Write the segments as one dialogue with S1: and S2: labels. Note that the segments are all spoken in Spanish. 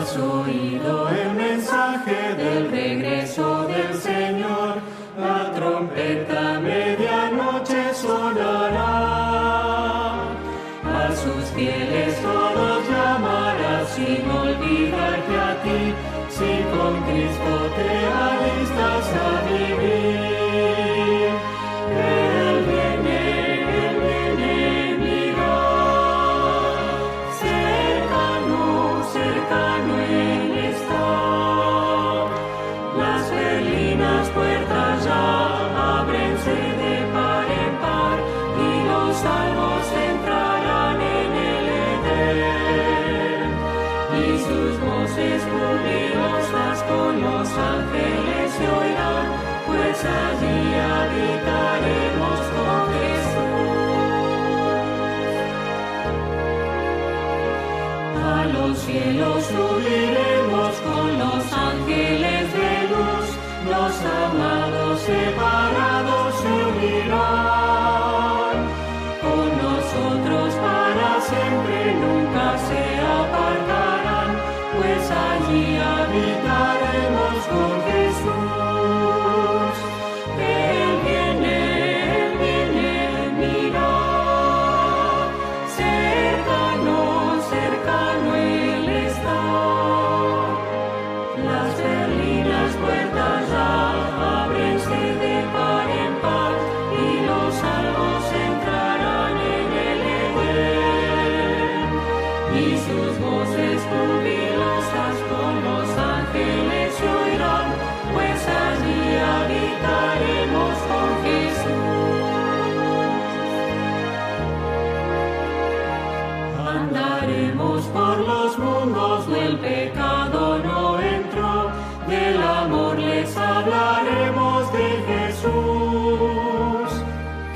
S1: has oído el mensaje del regreso del Señor, la trompeta a medianoche sonará. A sus fieles todos llamará sin olvidarte a ti, si con Cristo te alistas a vivir. Él viene, mira, cercano, cercano Él está. Las perlinas puertas ya ábrense de par en par y los salvos entrarán en el Edén. Y sus voces jubilosas con los ángeles se oirán, pues allí habitaremos con Jesús. A los cielos subiremos con los ángeles de luz, los amados separados se unirán. Con nosotros para siempre nunca se apartarán, pues allí habitaremos con Jesús. Él viene, mira, cercano, cercano Él está. Las perlinas puertas ya ábrense de par en par y los salvos entrarán en el Edén. Y sus voces jubilosas con los ángeles se oirán, pues allí habitaremos con Jesús. Andaremos por los mundos, del pecado no entró, del amor les hablaremos de Jesús,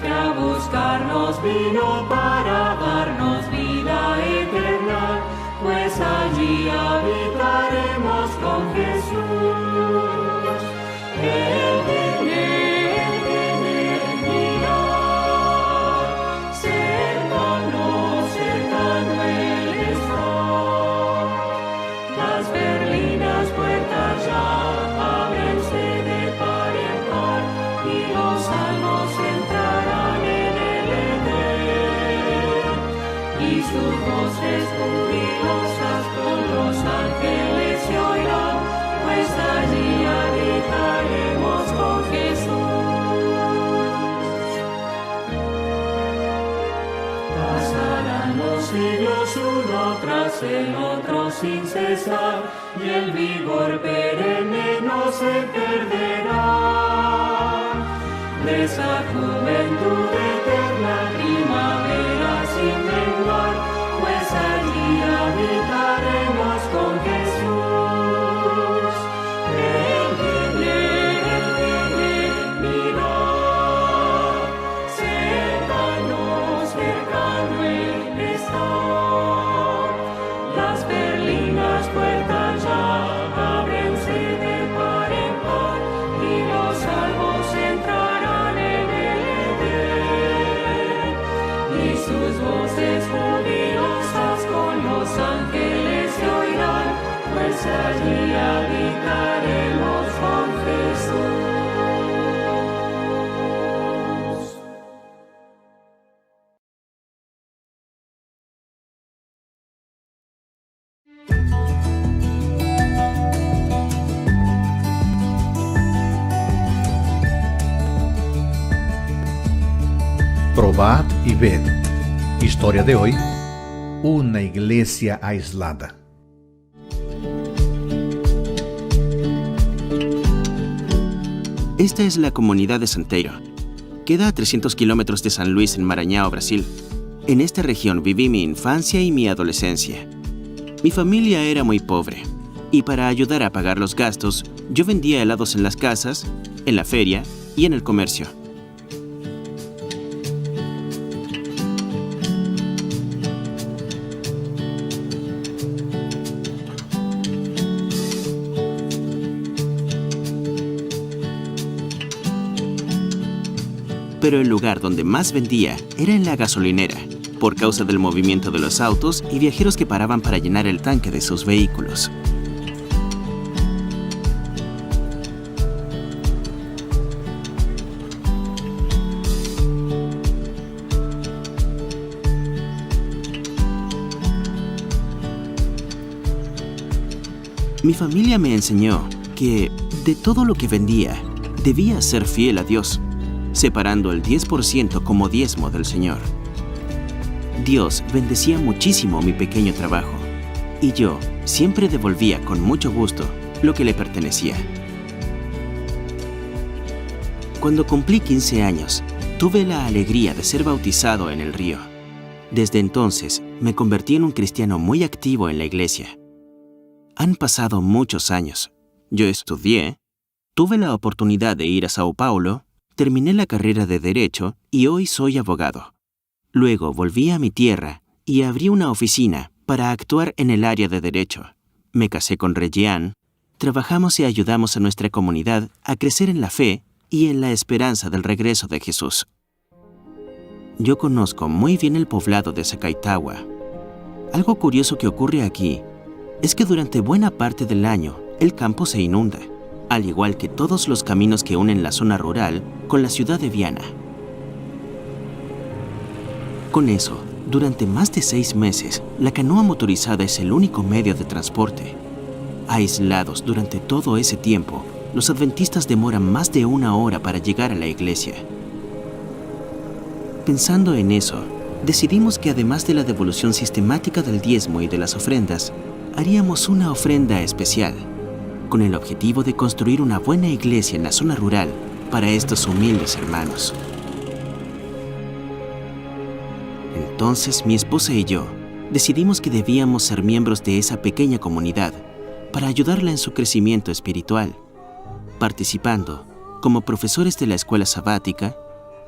S1: que a buscarnos vino para darnos vida eterna, pues allí habitaremos con Jesús. Él viene, mira, cercano, cercano Él está. Las perlinas puertas ya ábrense de par en par y los salvos entrarán en el Edén. Y sus voces jubilosas con los ángeles se oirán, pues allí habitaremos con Jesús. Pasarán los siglos uno tras el otro sin cesar, y el vigor perenne no se perderá. De esa juventud eterna, primavera sin menguar, pues allí habitaremos con Jesús. Él viene, mira, cercano, cercano Él está. Las perlinas puertas ya ábrense de par en par y los salvos entrarán en el Edén. Y sus voces jubilosas con los ángeles se oirán, pues allí habitaremos con Jesús.
S2: Probad y ved. Historia de hoy: una iglesia aislada.
S3: Esta es la comunidad de Santeiro. Queda a 300 kilómetros de San Luis, en Maranhão, Brasil. En esta región viví mi infancia y mi adolescencia. Mi familia era muy pobre, y para ayudar a pagar los gastos, yo vendía helados en las casas, en la feria y en el comercio. Pero el lugar donde más vendía era en la gasolinera, por causa del movimiento de los autos y viajeros que paraban para llenar el tanque de sus vehículos. Mi familia me enseñó que de todo lo que vendía, debía ser fiel a Dios, separando el 10% como diezmo del Señor. Dios bendecía muchísimo mi pequeño trabajo, y yo siempre devolvía con mucho gusto lo que le pertenecía. Cuando cumplí 15 años, tuve la alegría de ser bautizado en el río. Desde entonces, me convertí en un cristiano muy activo en la iglesia. Han pasado muchos años. Yo estudié, tuve la oportunidad de ir a Sao Paulo, terminé la carrera de Derecho y hoy soy abogado. Luego volví a mi tierra y abrí una oficina para actuar en el área de Derecho. Me casé con Regiane, trabajamos y ayudamos a nuestra comunidad a crecer en la fe y en la esperanza del regreso de Jesús. Yo conozco muy bien el poblado de Sakaitawa. Algo curioso que ocurre aquí es que durante buena parte del año el campo se inunda, al igual que todos los caminos que unen la zona rural con la ciudad de Viana. Con eso, durante más de 6 meses, la canoa motorizada es el único medio de transporte. Aislados durante todo ese tiempo, los adventistas demoran más de 1 hora para llegar a la iglesia. Pensando en eso, decidimos que además de la devolución sistemática del diezmo y de las ofrendas, haríamos una ofrenda especial, con el objetivo de construir una buena iglesia en la zona rural para estos humildes hermanos. Entonces mi esposa y yo decidimos que debíamos ser miembros de esa pequeña comunidad para ayudarla en su crecimiento espiritual, participando como profesores de la escuela sabática,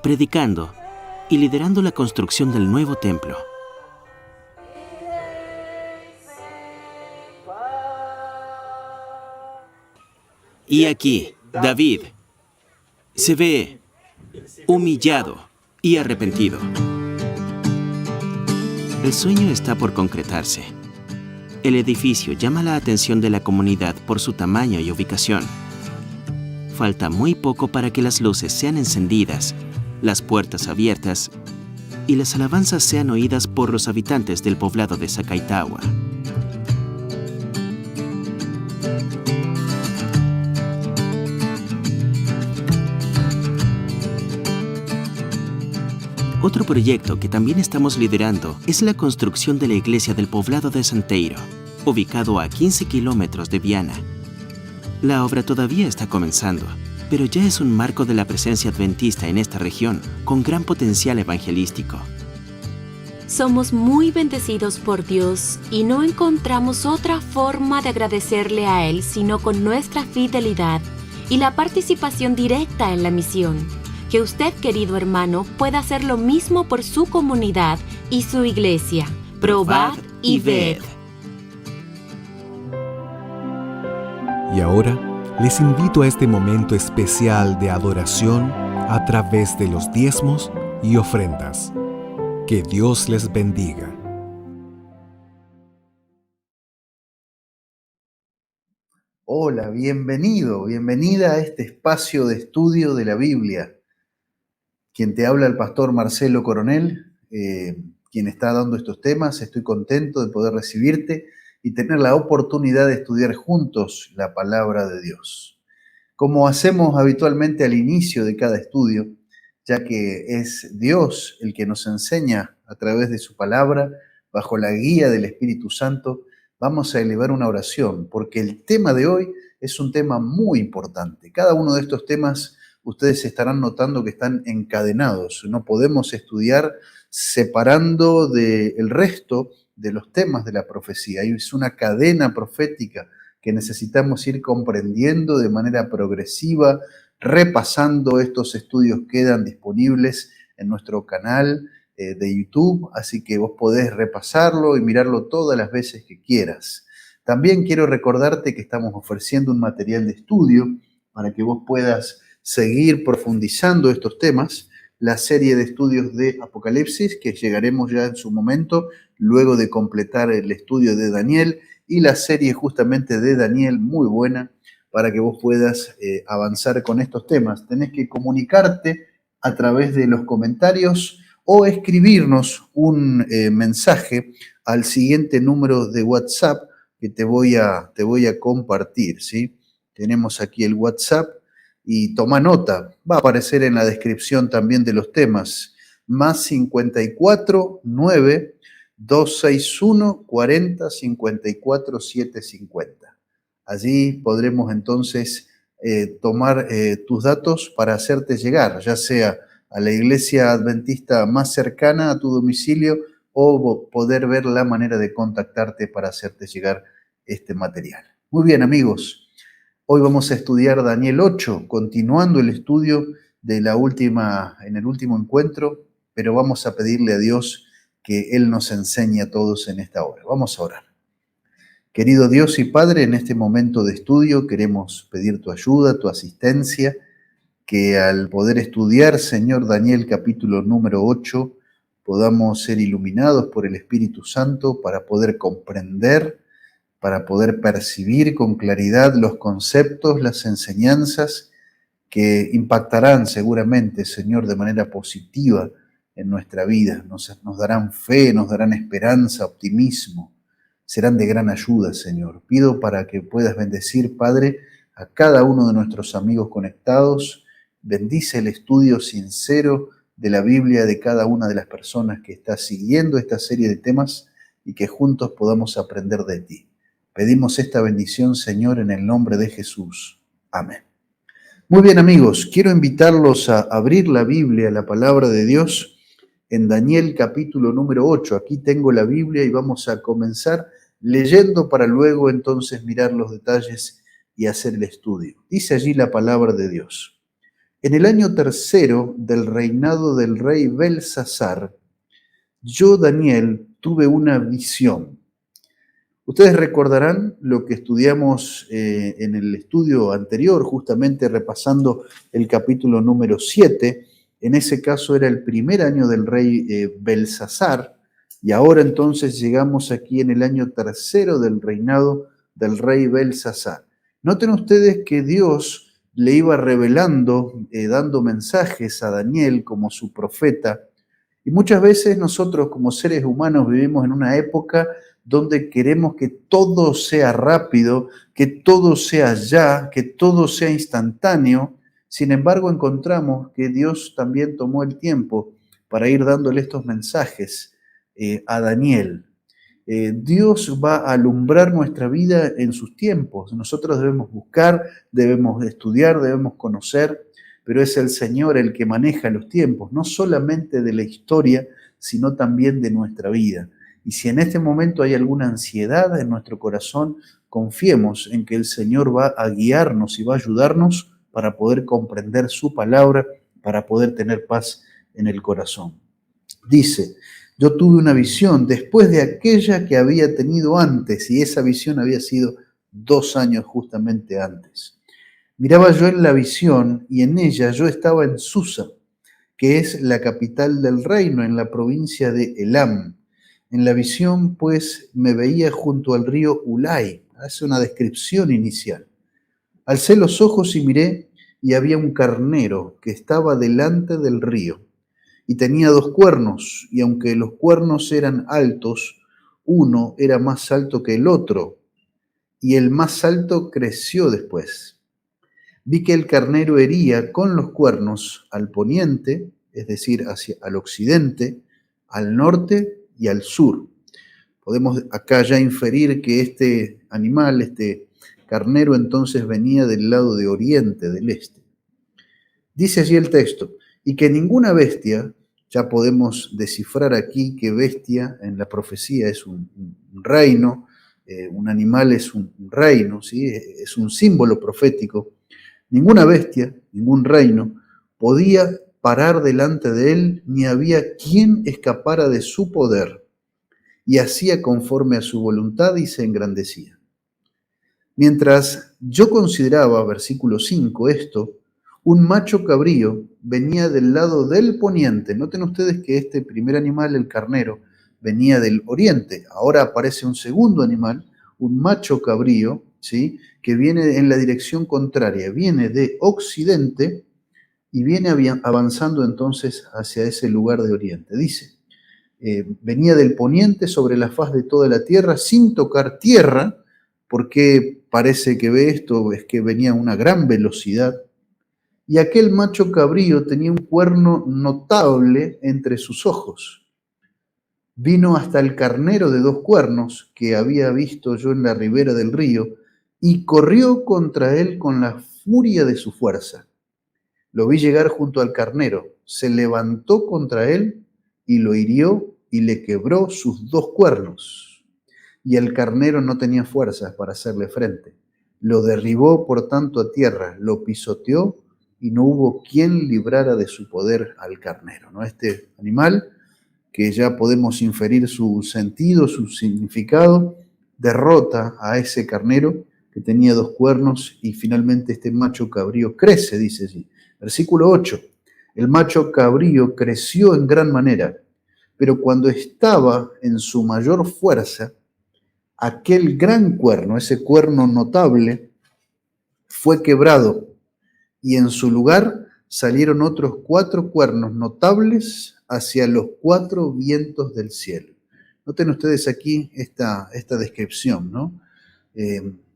S3: predicando y liderando la construcción del nuevo templo. Y aquí, David se ve humillado y arrepentido. El sueño está por concretarse. El edificio llama la atención de la comunidad por su tamaño y ubicación. Falta muy poco para que las luces sean encendidas, las puertas abiertas y las alabanzas sean oídas por los habitantes del poblado de Sakaitawa. Otro proyecto que también estamos liderando es la construcción de la iglesia del poblado de Santeiro, ubicado a 15 kilómetros de Viana. La obra todavía está comenzando, pero ya es un marco de la presencia adventista en esta región, con gran potencial evangelístico.
S4: Somos muy bendecidos por Dios y no encontramos otra forma de agradecerle a Él sino con nuestra fidelidad y la participación directa en la misión. Que usted, querido hermano, pueda hacer lo mismo por su comunidad y su iglesia. Probad y ved.
S5: Y ahora les invito a este momento especial de adoración a través de los diezmos y ofrendas. Que Dios les bendiga.
S2: Hola, bienvenido, bienvenida a este espacio de estudio de la Biblia. Quien te habla, el pastor Marcelo Coronel, quien está dando estos temas. Estoy contento de poder recibirte y tener la oportunidad de estudiar juntos la palabra de Dios. Como hacemos habitualmente al inicio de cada estudio, ya que es Dios el que nos enseña a través de su palabra, bajo la guía del Espíritu Santo, vamos a elevar una oración, porque el tema de hoy es un tema muy importante. Cada uno de estos temas ustedes estarán notando que están encadenados. No podemos estudiar separando del resto de los temas de la profecía. Es una cadena profética que necesitamos ir comprendiendo de manera progresiva, repasando. Estos estudios quedan disponibles en nuestro canal de YouTube, así que vos podés repasarlo y mirarlo todas las veces que quieras. También quiero recordarte que estamos ofreciendo un material de estudio para que vos puedas seguir profundizando estos temas, la serie de estudios de Apocalipsis, que llegaremos ya en su momento, luego de completar el estudio de Daniel, y la serie justamente de Daniel, muy buena, para que vos puedas avanzar con estos temas. Tenés que comunicarte a través de los comentarios o escribirnos un mensaje al siguiente número de WhatsApp, que te voy a compartir, ¿sí? Tenemos aquí el WhatsApp y toma nota, va a aparecer en la descripción también de los temas, más 54 9 261 40 54 750. Allí podremos entonces tomar tus datos para hacerte llegar, ya sea a la iglesia adventista más cercana a tu domicilio o poder ver la manera de contactarte para hacerte llegar este material. Muy bien, amigos. Hoy vamos a estudiar Daniel 8, continuando el estudio en el último encuentro, pero vamos a pedirle a Dios que Él nos enseñe a todos en esta hora. Vamos a orar. Querido Dios y Padre, en este momento de estudio queremos pedir tu ayuda, tu asistencia, que al poder estudiar, Señor, Daniel capítulo número 8, podamos ser iluminados por el Espíritu Santo para poder comprender, para poder percibir con claridad los conceptos, las enseñanzas que impactarán seguramente, Señor, de manera positiva en nuestra vida. Nos darán fe, nos darán esperanza, optimismo. Serán de gran ayuda, Señor. Pido para que puedas bendecir, Padre, a cada uno de nuestros amigos conectados. Bendice el estudio sincero de la Biblia de cada una de las personas que está siguiendo esta serie de temas y que juntos podamos aprender de ti. Pedimos esta bendición, Señor, en el nombre de Jesús. Amén. Muy bien, amigos, quiero invitarlos a abrir la Biblia, la palabra de Dios, en Daniel capítulo número 8. Aquí tengo la Biblia y vamos a comenzar leyendo para luego entonces mirar los detalles y hacer el estudio. Dice allí la palabra de Dios. En el año tercero del reinado del rey Belsasar, yo, Daniel, tuve una visión. Ustedes recordarán lo que estudiamos en el estudio anterior, justamente repasando el capítulo número 7. En ese caso era el primer año del rey Belsasar, y ahora entonces llegamos aquí en el año tercero del reinado del rey Belsasar. Noten ustedes que Dios le iba revelando, dando mensajes a Daniel como su profeta, y muchas veces nosotros como seres humanos vivimos en una época donde queremos que todo sea rápido, que todo sea ya, que todo sea instantáneo. Sin embargo, encontramos que Dios también tomó el tiempo para ir dándole estos mensajes a Daniel. Dios va a alumbrar nuestra vida en sus tiempos. Nosotros debemos buscar, debemos estudiar, debemos conocer, pero es el Señor el que maneja los tiempos, no solamente de la historia, sino también de nuestra vida. Y si en este momento hay alguna ansiedad en nuestro corazón, confiemos en que el Señor va a guiarnos y va a ayudarnos para poder comprender su palabra, para poder tener paz en el corazón. Dice, yo tuve una visión después de aquella que había tenido antes, y esa visión había sido 2 años justamente antes. Miraba yo en la visión, y en ella yo estaba en Susa, que es la capital del reino, en la provincia de Elam. En la visión, pues, me veía junto al río Ulai. Hace una descripción inicial. Alcé los ojos y miré, y había un carnero que estaba delante del río. Y tenía 2 cuernos, y aunque los cuernos eran altos, uno era más alto que el otro, y el más alto creció después. Vi que el carnero hería con los cuernos al poniente, es decir, al occidente, al norte y al sur. Podemos acá ya inferir que este animal, este carnero, entonces venía del lado de oriente, del este. Dice allí el texto, y que ninguna bestia, ya podemos descifrar aquí que bestia en la profecía es un reino, un animal es un reino, ¿sí? Es un símbolo profético. Ninguna bestia, ningún reino, podía parar delante de él, ni había quien escapara de su poder, y hacía conforme a su voluntad y se engrandecía. Mientras yo consideraba, versículo 5, esto, un macho cabrío venía del lado del poniente. Noten ustedes que este primer animal, el carnero, venía del oriente. Ahora aparece un segundo animal, un macho cabrío, ¿sí?, que viene en la dirección contraria, viene de occidente y viene avanzando entonces hacia ese lugar de oriente. Dice, venía del poniente sobre la faz de toda la tierra sin tocar tierra, ¿Por qué parece que ve esto? Es que venía a una gran velocidad. Y aquel macho cabrío tenía un cuerno notable entre sus ojos. Vino hasta el carnero de 2 cuernos que había visto yo en la ribera del río y corrió contra él con la furia de su fuerza. Lo vi llegar junto al carnero, se levantó contra él y lo hirió y le quebró sus 2 cuernos. Y el carnero no tenía fuerzas para hacerle frente. Lo derribó por tanto a tierra, lo pisoteó y no hubo quien librara de su poder al carnero, ¿no? Este animal, que ya podemos inferir su sentido, su significado, derrota a ese carnero que tenía 2 cuernos y finalmente este macho cabrío crece, dice allí. Versículo 8. El macho cabrío creció en gran manera, pero cuando estaba en su mayor fuerza, aquel gran cuerno, ese cuerno notable, fue quebrado y en su lugar salieron otros 4 cuernos notables hacia los 4 vientos del cielo. Noten ustedes aquí esta descripción, ¿no?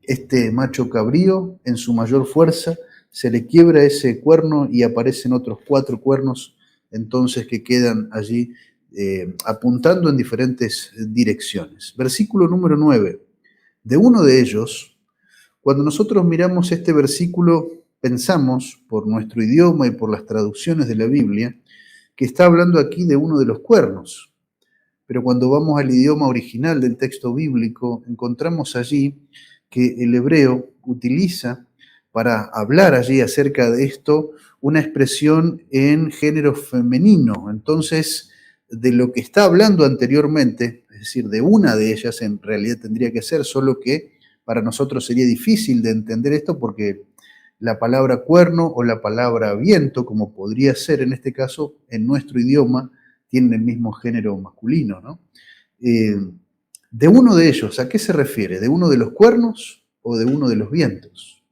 S2: Este macho cabrío, en su mayor fuerza, se le quiebra ese cuerno y aparecen otros 4 cuernos, entonces, que quedan allí apuntando en diferentes direcciones. Versículo número 9. De uno de ellos, cuando nosotros miramos este versículo, pensamos, por nuestro idioma y por las traducciones de la Biblia, que está hablando aquí de uno de los cuernos. Pero cuando vamos al idioma original del texto bíblico, encontramos allí que el hebreo utiliza para hablar allí acerca de esto una expresión en género femenino. Entonces, de lo que está hablando anteriormente, es decir, de una de ellas en realidad tendría que ser, solo que para nosotros sería difícil de entender esto porque la palabra cuerno o la palabra viento, como podría ser en este caso, en nuestro idioma, tienen el mismo género masculino, ¿no? De uno de ellos, ¿a qué se refiere? ¿De uno de los cuernos o de uno de los vientos?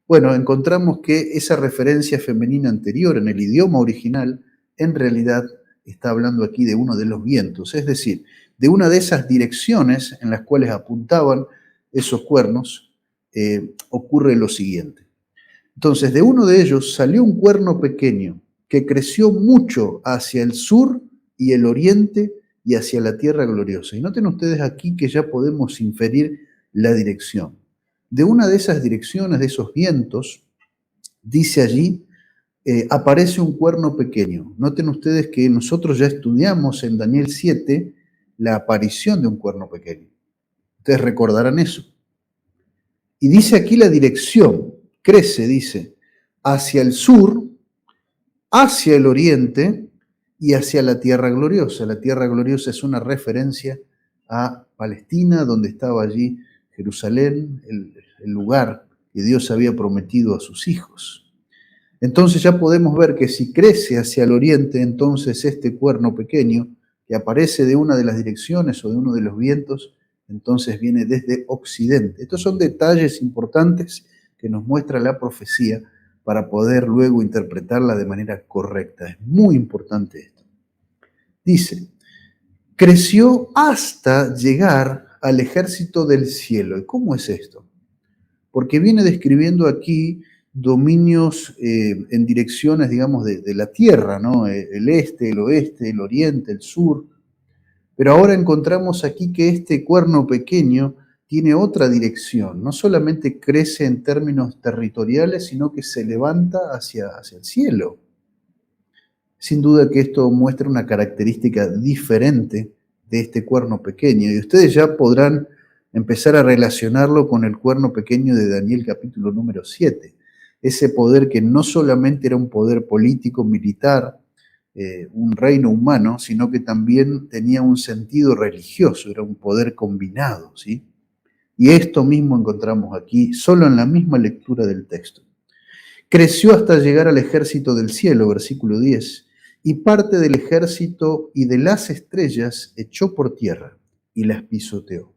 S2: Bueno, encontramos que esa referencia femenina anterior en el idioma original, en realidad está hablando aquí de uno de los vientos, es decir, de una de esas direcciones en las cuales apuntaban esos cuernos, ocurre lo siguiente. Entonces, de uno de ellos salió un cuerno pequeño que creció mucho hacia el sur y el oriente y hacia la tierra gloriosa. Y noten ustedes aquí que ya podemos inferir la dirección. De una de esas direcciones, de esos vientos, dice allí, aparece un cuerno pequeño. Noten ustedes que nosotros ya estudiamos en Daniel 7 la aparición de un cuerno pequeño. Ustedes recordarán eso. Y dice aquí la dirección, crece, dice, hacia el sur, hacia el oriente y hacia la tierra gloriosa. La tierra gloriosa es una referencia a Palestina, donde estaba allí Jerusalén, el lugar que Dios había prometido a sus hijos. Entonces ya podemos ver que si crece hacia el oriente, entonces este cuerno pequeño, que aparece de una de las direcciones o de uno de los vientos, entonces viene desde occidente. Estos son detalles importantes que nos muestra la profecía para poder luego interpretarla de manera correcta. Es muy importante esto. Dice, creció hasta llegar al ejército del cielo. ¿Y cómo es esto? Porque viene describiendo aquí dominios en direcciones, digamos, de la tierra, ¿no? El este, el oeste, el oriente, el sur. Pero ahora encontramos aquí que este cuerno pequeño tiene otra dirección. No solamente crece en términos territoriales, sino que se levanta hacia el cielo. Sin duda que esto muestra una característica diferente de este cuerno pequeño. Y ustedes ya podrán empezar a relacionarlo con el cuerno pequeño de Daniel capítulo número 7. Ese poder que no solamente era un poder político, militar, un reino humano, sino que también tenía un sentido religioso, era un poder combinado, ¿sí? Y esto mismo encontramos aquí, solo en la misma lectura del texto. Creció hasta llegar al ejército del cielo, versículo 10, y parte del ejército y de las estrellas echó por tierra y las pisoteó.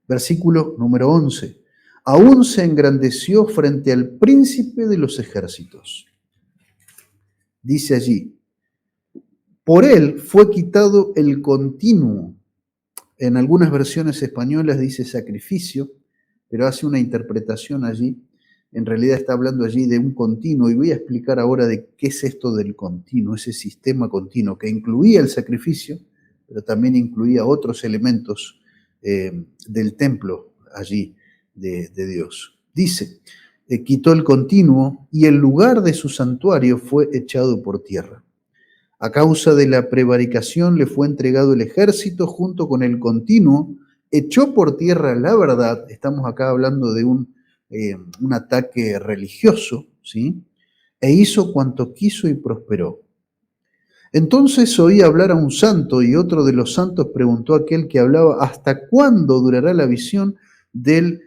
S2: Versículo número 11. Aún se engrandeció frente al príncipe de los ejércitos. Dice allí, por él fue quitado el continuo. En algunas versiones españolas dice sacrificio, pero hace una interpretación allí. En realidad está hablando allí de un continuo, y voy a explicar ahora de qué es esto del continuo, ese sistema continuo que incluía el sacrificio, pero también incluía otros elementos del templo allí de Dios. Dice, quitó el continuo y el lugar de su santuario fue echado por tierra. A causa de la prevaricación le fue entregado el ejército junto con el continuo, echó por tierra la verdad. Estamos acá hablando de un ataque religioso, ¿sí? E hizo cuanto quiso y prosperó. Entonces oí hablar a un santo, y otro de los santos preguntó a aquel que hablaba: ¿hasta cuándo durará la visión del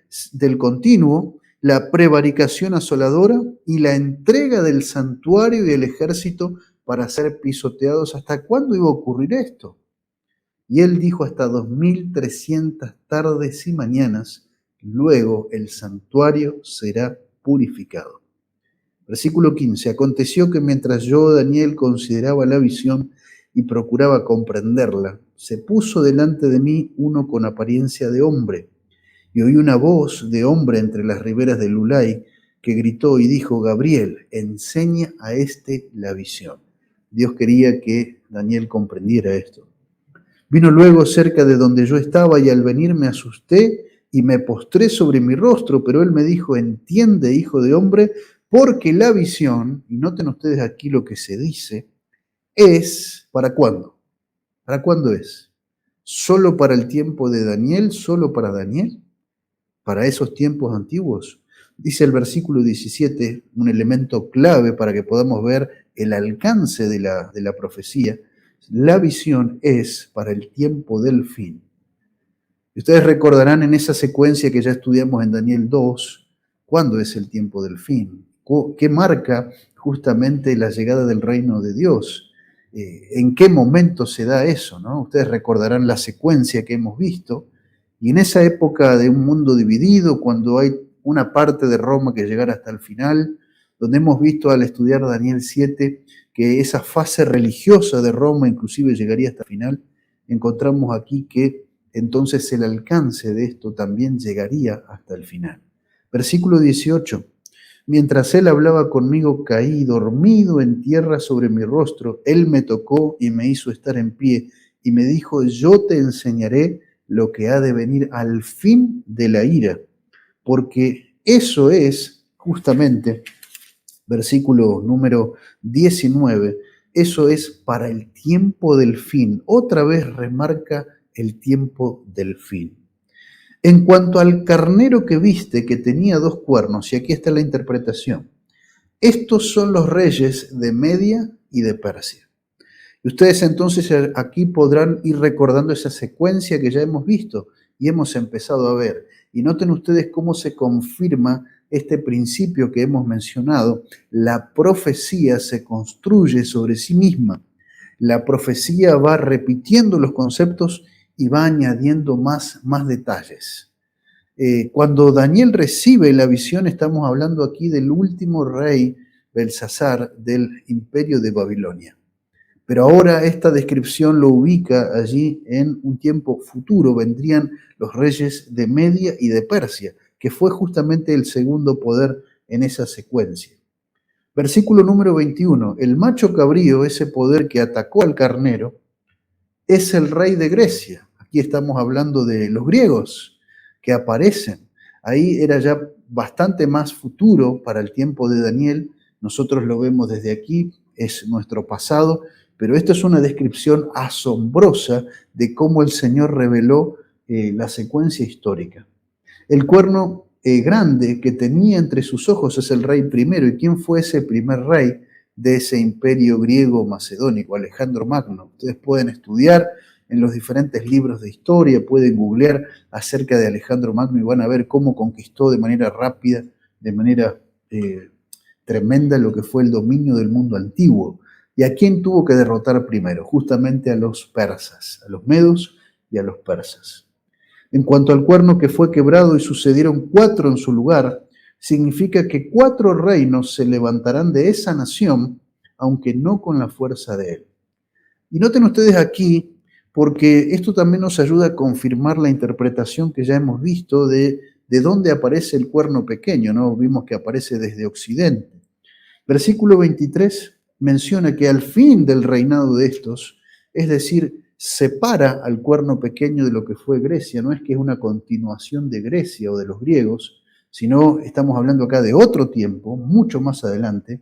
S2: continuo, la prevaricación asoladora y la entrega del santuario y del ejército para ser pisoteados? ¿Hasta cuándo iba a ocurrir esto? Y él dijo: hasta 2300 tardes y mañanas, luego el santuario será purificado. Versículo 15. Aconteció que mientras yo, Daniel, consideraba la visión y procuraba comprenderla, se puso delante de mí uno con apariencia de hombre, y oí una voz de hombre entre las riberas del Ulai que gritó y dijo: Gabriel, enseña a este la visión. Dios quería que Daniel comprendiera esto. Vino luego cerca de donde yo estaba, y al venir me asusté y me postré sobre mi rostro, pero él me dijo: entiende, hijo de hombre, porque la visión, y noten ustedes aquí lo que se dice, es ¿para cuándo? ¿Para cuándo es? ¿Solo para el tiempo de Daniel? ¿Solo para Daniel? ¿Para esos tiempos antiguos? Dice el versículo 17, un elemento clave para que podamos ver el alcance de la profecía. La visión es para el tiempo del fin. Y ustedes recordarán en esa secuencia que ya estudiamos en Daniel 2, ¿cuándo es el tiempo del fin? ¿Qué marca justamente la llegada del reino de Dios? ¿En qué momento se da eso, ¿no? Ustedes recordarán la secuencia que hemos visto, y en esa época de un mundo dividido, cuando hay una parte de Roma que llegará hasta el final, donde hemos visto al estudiar Daniel 7 que esa fase religiosa de Roma inclusive llegaría hasta el final, encontramos aquí que entonces el alcance de esto también llegaría hasta el final. Versículo 18. Mientras él hablaba conmigo, caí dormido en tierra sobre mi rostro. Él me tocó y me hizo estar en pie y me dijo: yo te enseñaré lo que ha de venir al fin de la ira, porque eso es justamente, versículo número 19, eso es para el tiempo del fin. Otra vez remarca el tiempo del fin. En cuanto al carnero que viste, que tenía 2 cuernos, y aquí está la interpretación, estos son los reyes de Media y de Persia. Y ustedes entonces aquí podrán ir recordando esa secuencia que ya hemos visto y hemos empezado a ver. Y noten ustedes cómo se confirma este principio que hemos mencionado. La profecía se construye sobre sí misma. La profecía va repitiendo los conceptos y va añadiendo más detalles. Cuando Daniel recibe la visión, estamos hablando aquí del último rey, Belsasar, del imperio de Babilonia. Pero ahora esta descripción lo ubica allí en un tiempo futuro. Vendrían los reyes de Media y de Persia, que fue justamente el segundo poder en esa secuencia. Versículo número 21. El macho cabrío, ese poder que atacó al carnero, es el rey de Grecia. Aquí estamos hablando de los griegos que aparecen. Ahí era ya bastante más futuro para el tiempo de Daniel. Nosotros lo vemos desde aquí, es nuestro pasado, pero esto es una descripción asombrosa de cómo el Señor reveló la secuencia histórica. El cuerno grande que tenía entre sus ojos es el rey primero. ¿Y quién fue ese primer rey de ese imperio griego macedónico? Alejandro Magno. Ustedes pueden estudiar en los diferentes libros de historia, pueden googlear acerca de Alejandro Magno y van a ver cómo conquistó de manera rápida, de manera tremenda lo que fue el dominio del mundo antiguo. ¿Y a quién tuvo que derrotar primero? Justamente a los persas, a los medos y a los persas. En cuanto al cuerno que fue quebrado y sucedieron 4 en su lugar, significa que 4 reinos se levantarán de esa nación, aunque no con la fuerza de él. Y noten ustedes aquí, porque esto también nos ayuda a confirmar la interpretación que ya hemos visto de de dónde aparece el cuerno pequeño, ¿no? Vimos que aparece desde Occidente. Versículo 23 menciona que al fin del reinado de estos, es decir, separa al cuerno pequeño de lo que fue Grecia. No es que es una continuación de Grecia o de los griegos, sino estamos hablando acá de otro tiempo, mucho más adelante.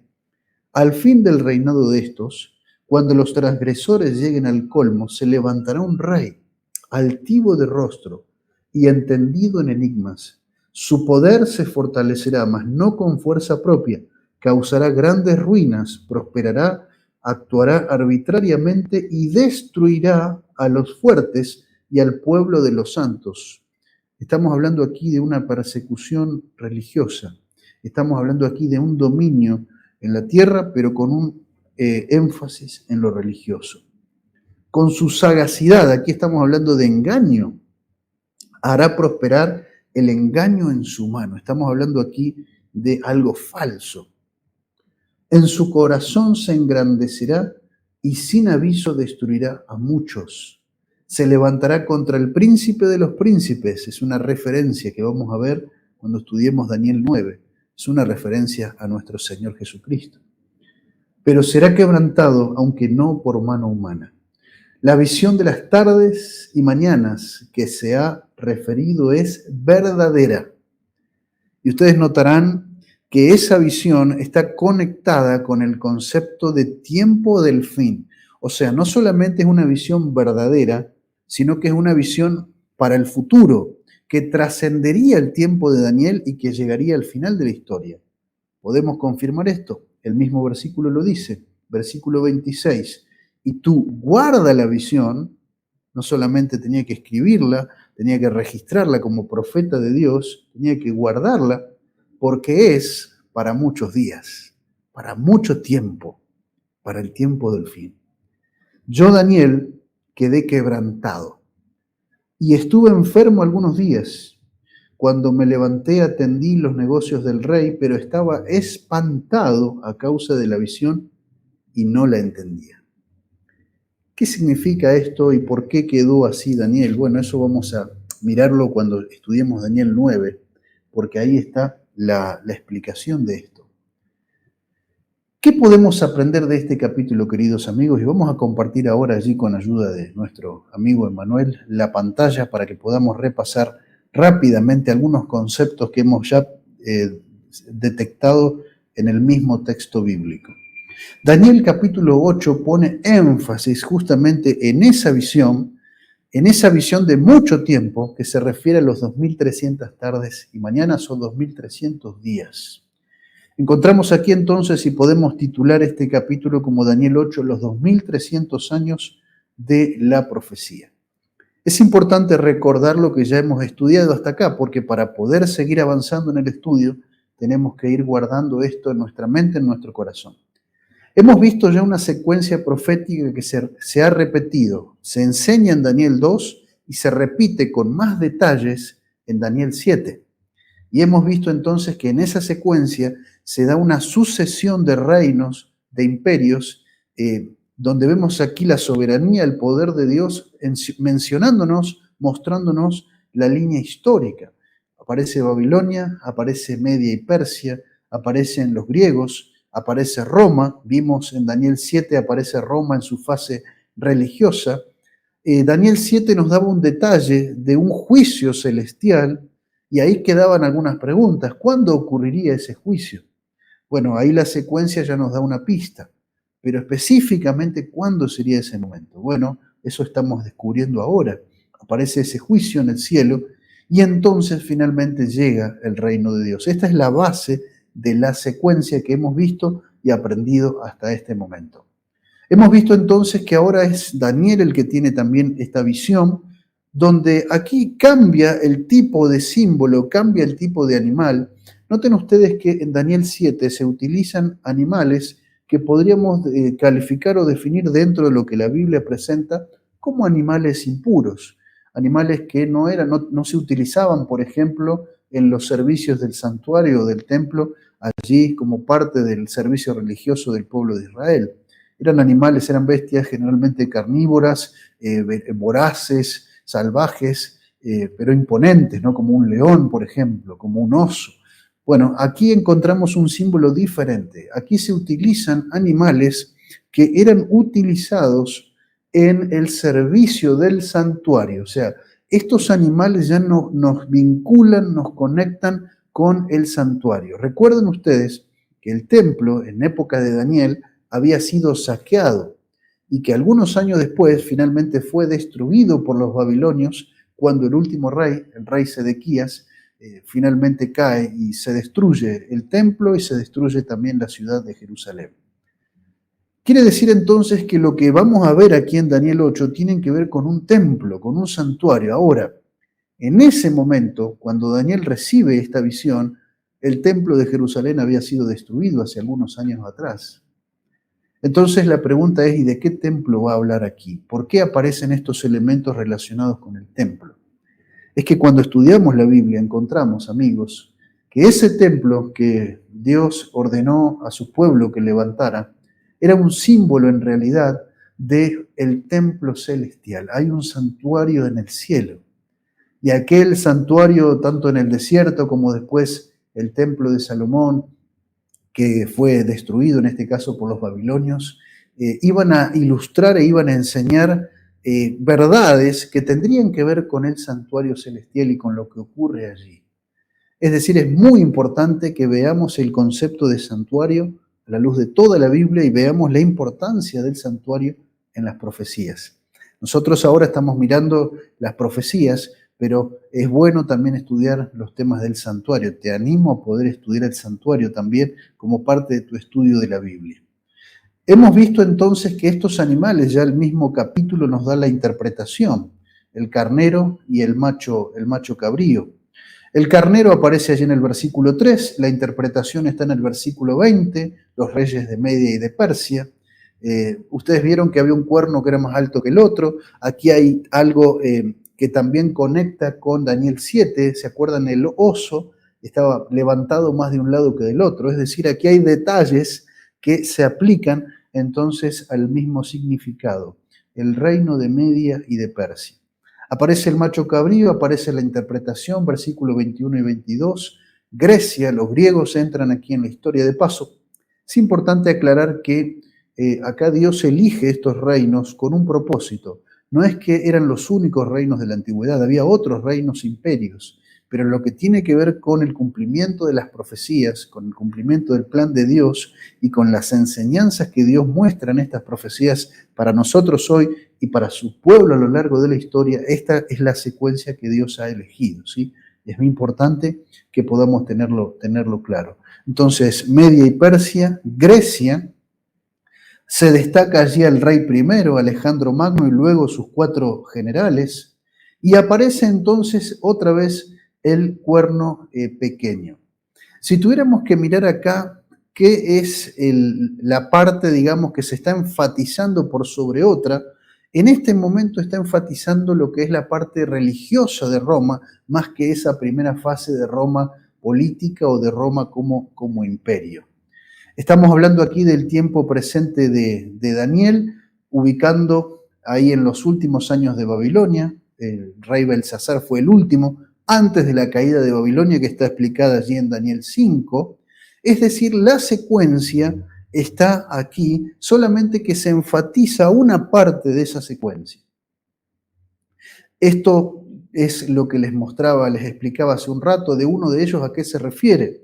S2: Al fin del reinado de estos, cuando los transgresores lleguen al colmo, se levantará un rey, altivo de rostro y entendido en enigmas. Su poder se fortalecerá, mas no con fuerza propia. Causará grandes ruinas, prosperará, actuará arbitrariamente y destruirá a los fuertes y al pueblo de los santos. Estamos hablando aquí de una persecución religiosa. Estamos hablando aquí de un dominio en la tierra, pero con un énfasis en lo religioso. Con su sagacidad, aquí estamos hablando de engaño, hará prosperar el engaño en su mano. Estamos hablando aquí de algo falso. En su corazón se engrandecerá y sin aviso destruirá a muchos. Se levantará contra el príncipe de los príncipes. Es una referencia que vamos a ver cuando estudiemos Daniel 9. Es una referencia a nuestro Señor Jesucristo. Pero será quebrantado, aunque no por mano humana. La visión de las tardes y mañanas que se ha referido es verdadera. Y ustedes notarán que esa visión está conectada con el concepto de tiempo del fin. O sea, no solamente es una visión verdadera, sino que es una visión para el futuro, que trascendería el tiempo de Daniel y que llegaría al final de la historia. ¿Podemos confirmar esto? El mismo versículo lo dice, versículo 26. Y tú guarda la visión, no solamente tenía que escribirla, tenía que registrarla como profeta de Dios, tenía que guardarla, porque es para muchos días, para mucho tiempo, para el tiempo del fin. Yo, Daniel, quedé quebrantado y estuve enfermo algunos días. Cuando me levanté atendí los negocios del rey, pero estaba espantado a causa de la visión y no la entendía. ¿Qué significa esto y por qué quedó así Daniel? Bueno, eso vamos a mirarlo cuando estudiemos Daniel 9, porque ahí está la explicación de esto. ¿Qué podemos aprender de este capítulo, queridos amigos? Y vamos a compartir ahora allí con ayuda de nuestro amigo Emanuel la pantalla para que podamos repasar rápidamente algunos conceptos que hemos ya detectado en el mismo texto bíblico. Daniel capítulo 8 pone énfasis justamente en esa visión de mucho tiempo que se refiere a los 2300 tardes y mañanas o 2300 días. Encontramos aquí entonces y podemos titular este capítulo como Daniel 8, los 2300 años de la profecía. Es importante recordar lo que ya hemos estudiado hasta acá, porque para poder seguir avanzando en el estudio tenemos que ir guardando esto en nuestra mente, en nuestro corazón. Hemos visto ya una secuencia profética que se ha repetido, se enseña en Daniel 2 y se repite con más detalles en Daniel 7. Y hemos visto entonces que en esa secuencia se da una sucesión de reinos, de imperios, donde vemos aquí la soberanía, el poder de Dios mencionándonos, mostrándonos la línea histórica. Aparece Babilonia, aparece Media y Persia, aparecen los griegos, aparece Roma, vimos en Daniel 7, aparece Roma en su fase religiosa. Daniel 7 nos daba un detalle de un juicio celestial y ahí quedaban algunas preguntas. ¿Cuándo ocurriría ese juicio? Bueno, ahí la secuencia ya nos da una pista, pero específicamente ¿cuándo sería ese momento? Bueno, eso estamos descubriendo ahora. Aparece ese juicio en el cielo y entonces finalmente llega el reino de Dios. Esta es la base de la secuencia que hemos visto y aprendido hasta este momento. Hemos visto entonces que ahora es Daniel el que tiene también esta visión, donde aquí cambia el tipo de símbolo, cambia el tipo de animal. Noten ustedes que en Daniel 7 se utilizan animales que podríamos calificar o definir dentro de lo que la Biblia presenta como animales impuros, animales que no se utilizaban, por ejemplo, en los servicios del santuario o del templo, allí como parte del servicio religioso del pueblo de Israel. Eran animales, eran bestias generalmente carnívoras, voraces, salvajes, pero imponentes, ¿no? Como un león, por ejemplo, como un oso. Bueno, aquí encontramos un símbolo diferente. Aquí se utilizan animales que eran utilizados en el servicio del santuario. O sea, estos animales ya nos vinculan, nos conectan con el santuario. Recuerden ustedes que el templo en época de Daniel había sido saqueado y que algunos años después finalmente fue destruido por los babilonios cuando el último rey, el rey Sedequías, finalmente cae y se destruye el templo y se destruye también la ciudad de Jerusalén. Quiere decir entonces que lo que vamos a ver aquí en Daniel 8 tiene que ver con un templo, con un santuario. Ahora, en ese momento, cuando Daniel recibe esta visión, el templo de Jerusalén había sido destruido hace algunos años atrás. Entonces la pregunta es, ¿y de qué templo va a hablar aquí? ¿Por qué aparecen estos elementos relacionados con el templo? Es que cuando estudiamos la Biblia encontramos, amigos, que ese templo que Dios ordenó a su pueblo que levantara era un símbolo en realidad del templo celestial. Hay un santuario en el cielo. Y aquel santuario, tanto en el desierto como después el templo de Salomón, que fue destruido en este caso por los babilonios, iban a ilustrar e iban a enseñar verdades que tendrían que ver con el santuario celestial y con lo que ocurre allí. Es decir, es muy importante que veamos el concepto de santuario a la luz de toda la Biblia y veamos la importancia del santuario en las profecías. Nosotros ahora estamos mirando las profecías, pero es bueno también estudiar los temas del santuario. Te animo a poder estudiar el santuario también como parte de tu estudio de la Biblia. Hemos visto entonces que estos animales, ya el mismo capítulo nos da la interpretación, el carnero y el macho cabrío. El carnero aparece allí en el versículo 3, la interpretación está en el versículo 20, los reyes de Media y de Persia. Ustedes vieron que había un cuerno que era más alto que el otro. Aquí hay algo que también conecta con Daniel 7, ¿se acuerdan? El oso estaba levantado más de un lado que del otro, es decir, aquí hay detalles que se aplican entonces al mismo significado, el reino de Media y de Persia. Aparece el macho cabrío, aparece la interpretación, versículos 21 y 22. Grecia, los griegos entran aquí en la historia de paso. Es importante aclarar que acá Dios elige estos reinos con un propósito. No es que eran los únicos reinos de la antigüedad, había otros reinos imperios, pero lo que tiene que ver con el cumplimiento de las profecías, con el cumplimiento del plan de Dios y con las enseñanzas que Dios muestra en estas profecías para nosotros hoy y para su pueblo a lo largo de la historia, esta es la secuencia que Dios ha elegido, ¿sí? Es muy importante que podamos tenerlo claro. Entonces, Media y Persia, Grecia, se destaca allí el rey primero, Alejandro Magno, y luego sus 4 generales, y aparece entonces otra vez el cuerno pequeño. Si tuviéramos que mirar acá, ¿qué es la parte, digamos, que se está enfatizando por sobre otra? En este momento está enfatizando lo que es la parte religiosa de Roma, más que esa primera fase de Roma política o de Roma como imperio. Estamos hablando aquí del tiempo presente de Daniel, ubicando ahí en los últimos años de Babilonia. El rey Belsasar fue el último, antes de la caída de Babilonia, que está explicada allí en Daniel 5. Es decir, la secuencia está aquí, solamente que se enfatiza una parte de esa secuencia. Esto es lo que les mostraba, les explicaba hace un rato, de uno de ellos a qué se refiere.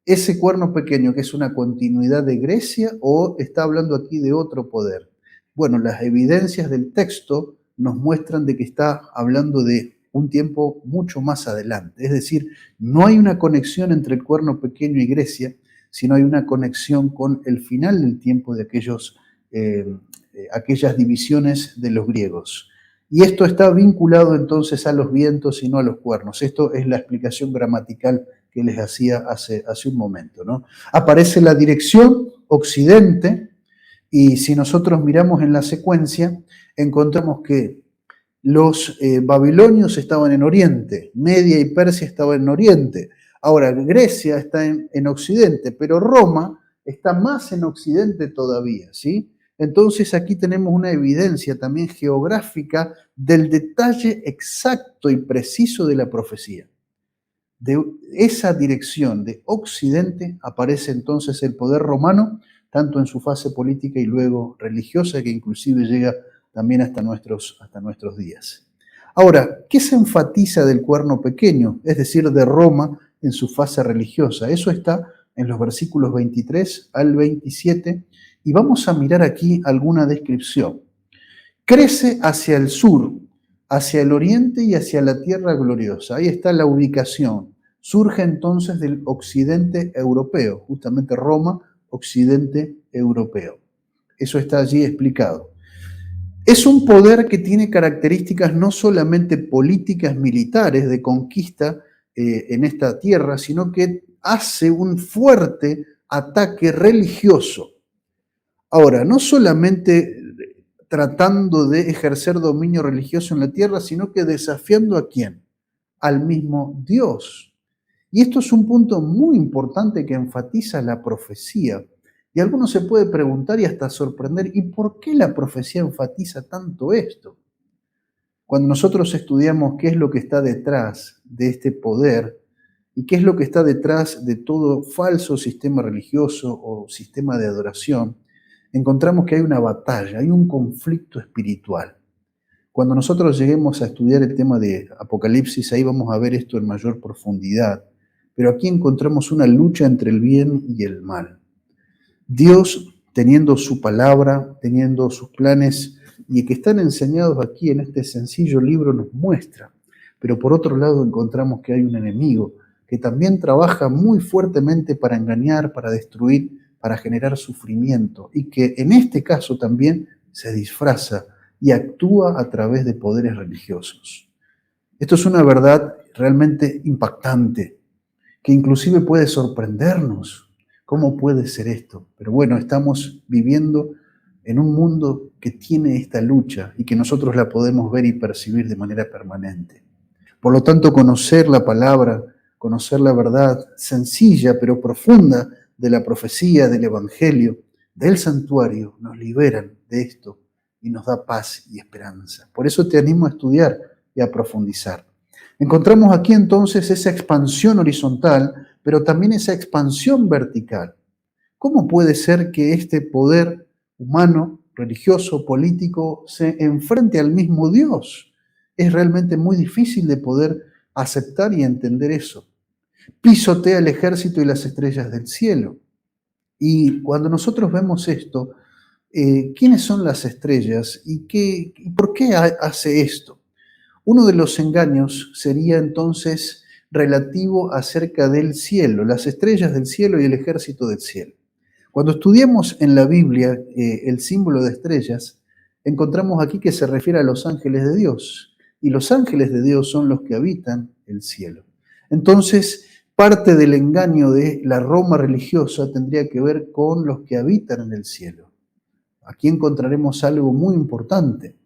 S2: Ese cuerno pequeño, que es una continuidad de Grecia, o está hablando aquí de otro poder. Bueno, las evidencias del texto nos muestran de que está hablando de un tiempo mucho más adelante. Es decir, no hay una conexión entre el cuerno pequeño y Grecia, sino hay una conexión con el final del tiempo de aquellas divisiones de los griegos. Y esto está vinculado entonces a los vientos y no a los cuernos. Esto es la explicación gramatical que les hacía hace un momento, ¿no? Aparece la dirección occidente y si nosotros miramos en la secuencia, encontramos que los babilonios estaban en oriente, Media y Persia estaban en oriente. Ahora, Grecia está en occidente, pero Roma está más en occidente todavía, ¿sí? Entonces aquí tenemos una evidencia también geográfica del detalle exacto y preciso de la profecía. De esa dirección de Occidente aparece entonces el poder romano, tanto en su fase política y luego religiosa, que inclusive llega también hasta nuestros días. Ahora, ¿qué se enfatiza del cuerno pequeño, es decir, de Roma en su fase religiosa? Eso está en los versículos 23 al 27, y vamos a mirar aquí alguna descripción. Crece hacia el sur, hacia el oriente y hacia la tierra gloriosa. Ahí está la ubicación. Surge entonces del occidente europeo, justamente Roma, occidente europeo. Eso está allí explicado. Es un poder que tiene características no solamente políticas, militares, de conquista en esta tierra, sino que hace un fuerte ataque religioso. Ahora, no solamente tratando de ejercer dominio religioso en la tierra, sino que desafiando ¿a quién? Al mismo Dios. Y esto es un punto muy importante que enfatiza la profecía. Y alguno se puede preguntar y hasta sorprender, ¿y por qué la profecía enfatiza tanto esto? Cuando nosotros estudiamos qué es lo que está detrás de este poder y qué es lo que está detrás de todo falso sistema religioso o sistema de adoración, encontramos que hay una batalla, hay un conflicto espiritual. Cuando nosotros lleguemos a estudiar el tema de Apocalipsis, ahí vamos a ver esto en mayor profundidad. Pero aquí encontramos una lucha entre el bien y el mal. Dios, teniendo su palabra, teniendo sus planes, y que están enseñados aquí en este sencillo libro, nos muestra. Pero por otro lado encontramos que hay un enemigo que también trabaja muy fuertemente para engañar, para destruir, para generar sufrimiento, y que en este caso también se disfraza y actúa a través de poderes religiosos. Esto es una verdad realmente impactante, que inclusive puede sorprendernos. ¿Cómo puede ser esto? Pero bueno, estamos viviendo en un mundo que tiene esta lucha y que nosotros la podemos ver y percibir de manera permanente. Por lo tanto, conocer la palabra, conocer la verdad sencilla pero profunda de la profecía, del evangelio, del santuario, nos liberan de esto y nos da paz y esperanza. Por eso te animo a estudiar y a profundizar. Encontramos aquí entonces esa expansión horizontal, pero también esa expansión vertical. ¿Cómo puede ser que este poder humano, religioso, político, se enfrente al mismo Dios? Es realmente muy difícil de poder aceptar y entender eso. Pisotea el ejército y las estrellas del cielo. Y cuando nosotros vemos esto, ¿quiénes son las estrellas y por qué hace esto? Uno de los engaños sería entonces relativo acerca del cielo, las estrellas del cielo y el ejército del cielo. Cuando estudiamos en la Biblia el símbolo de estrellas, encontramos aquí que se refiere a los ángeles de Dios, y los ángeles de Dios son los que habitan el cielo. Entonces, parte del engaño de la Roma religiosa tendría que ver con los que habitan en el cielo. Aquí encontraremos algo muy importante.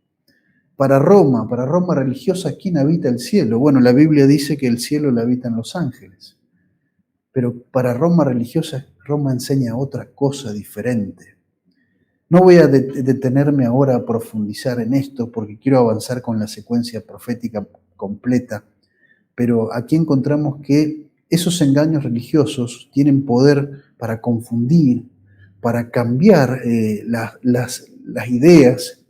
S2: Para Roma religiosa, ¿quién habita el cielo? Bueno, la Biblia dice que el cielo lo habitan los ángeles. Pero para Roma religiosa, Roma enseña otra cosa diferente. No voy a detenerme ahora a profundizar en esto porque quiero avanzar con la secuencia profética completa, pero aquí encontramos que esos engaños religiosos tienen poder para confundir, para cambiar las ideas.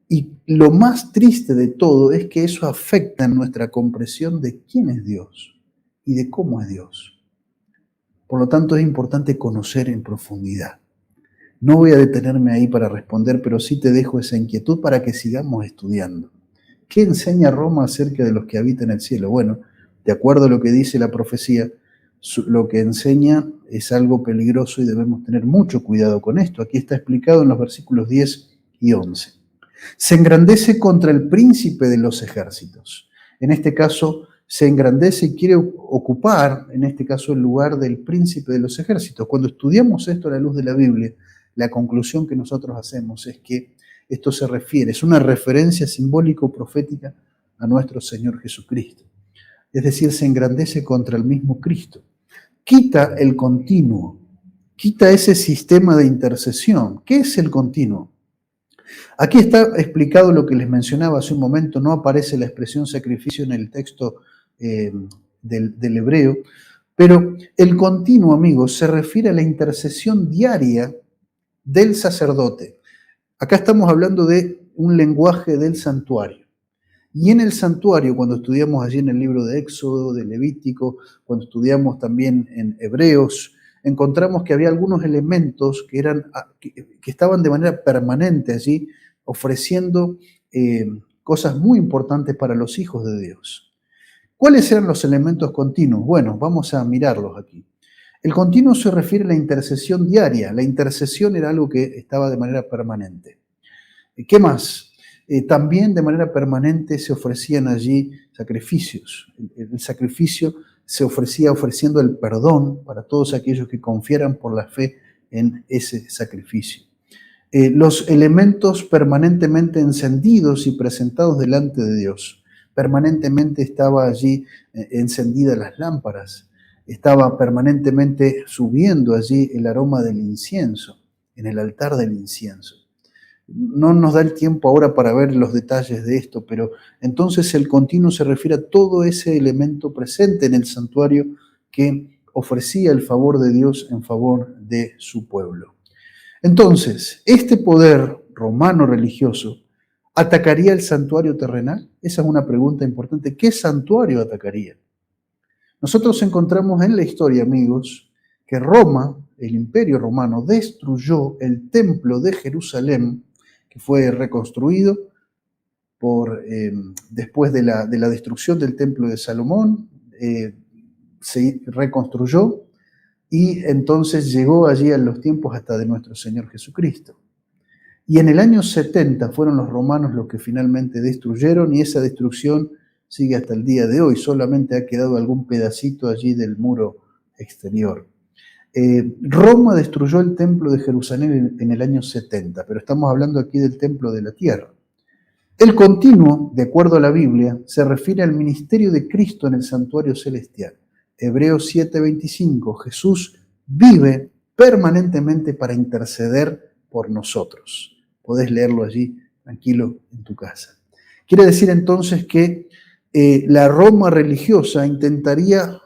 S2: Y lo más triste de todo es que eso afecta en nuestra comprensión de quién es Dios y de cómo es Dios. Por lo tanto, es importante conocer en profundidad. No voy a detenerme ahí para responder, pero sí te dejo esa inquietud para que sigamos estudiando. ¿Qué enseña Roma acerca de los que habitan el cielo? Bueno, de acuerdo a lo que dice la profecía, lo que enseña es algo peligroso y debemos tener mucho cuidado con esto. Aquí está explicado en los versículos 10 y 11. Se engrandece contra el príncipe de los ejércitos. En este caso, se engrandece y quiere ocupar, en este caso, el lugar del príncipe de los ejércitos. Cuando estudiamos esto a la luz de la Biblia, la conclusión que nosotros hacemos es que esto se refiere, es una referencia simbólico-profética a nuestro Señor Jesucristo. Es decir, se engrandece contra el mismo Cristo. Quita el continuo, quita ese sistema de intercesión. ¿Qué es el continuo? Aquí está explicado lo que les mencionaba hace un momento, no aparece la expresión sacrificio en el texto del hebreo, pero el continuo, amigos, se refiere a la intercesión diaria del sacerdote. Acá estamos hablando de un lenguaje del santuario. Y en el santuario, cuando estudiamos allí en el libro de Éxodo, de Levítico, cuando estudiamos también en Hebreos, encontramos que había algunos elementos que estaban de manera permanente allí, ofreciendo cosas muy importantes para los hijos de Dios. ¿Cuáles eran los elementos continuos? Bueno, vamos a mirarlos aquí. El continuo se refiere a la intercesión diaria. La intercesión era algo que estaba de manera permanente. ¿Qué más? También de manera permanente se ofrecían allí sacrificios. El sacrificio se ofrecía ofreciendo el perdón para todos aquellos que confiaran por la fe en ese sacrificio. Los elementos permanentemente encendidos y presentados delante de Dios. Permanentemente estaba allí encendidas las lámparas. Estaba permanentemente subiendo allí el aroma del incienso, en el altar del incienso. No nos da el tiempo ahora para ver los detalles de esto, pero entonces el continuo se refiere a todo ese elemento presente en el santuario que ofrecía el favor de Dios en favor de su pueblo. Entonces, ¿este poder romano religioso atacaría el santuario terrenal? Esa es una pregunta importante. ¿Qué santuario atacaría? Nosotros encontramos en la historia, amigos, que Roma, el imperio romano, destruyó el templo de Jerusalén, que fue reconstruido después de la destrucción del templo de Salomón, se reconstruyó y entonces llegó allí a los tiempos hasta de nuestro Señor Jesucristo. Y en el año 70 fueron los romanos los que finalmente destruyeron, y esa destrucción sigue hasta el día de hoy. Solamente ha quedado algún pedacito allí del muro exterior. Roma destruyó el templo de Jerusalén en el año 70, pero estamos hablando aquí del templo de la tierra. El continuo, de acuerdo a la Biblia, se refiere al ministerio de Cristo en el santuario celestial. Hebreos 7:25, Jesús vive permanentemente para interceder por nosotros. Podés leerlo allí tranquilo en tu casa. Quiere decir entonces que la Roma religiosa intentaría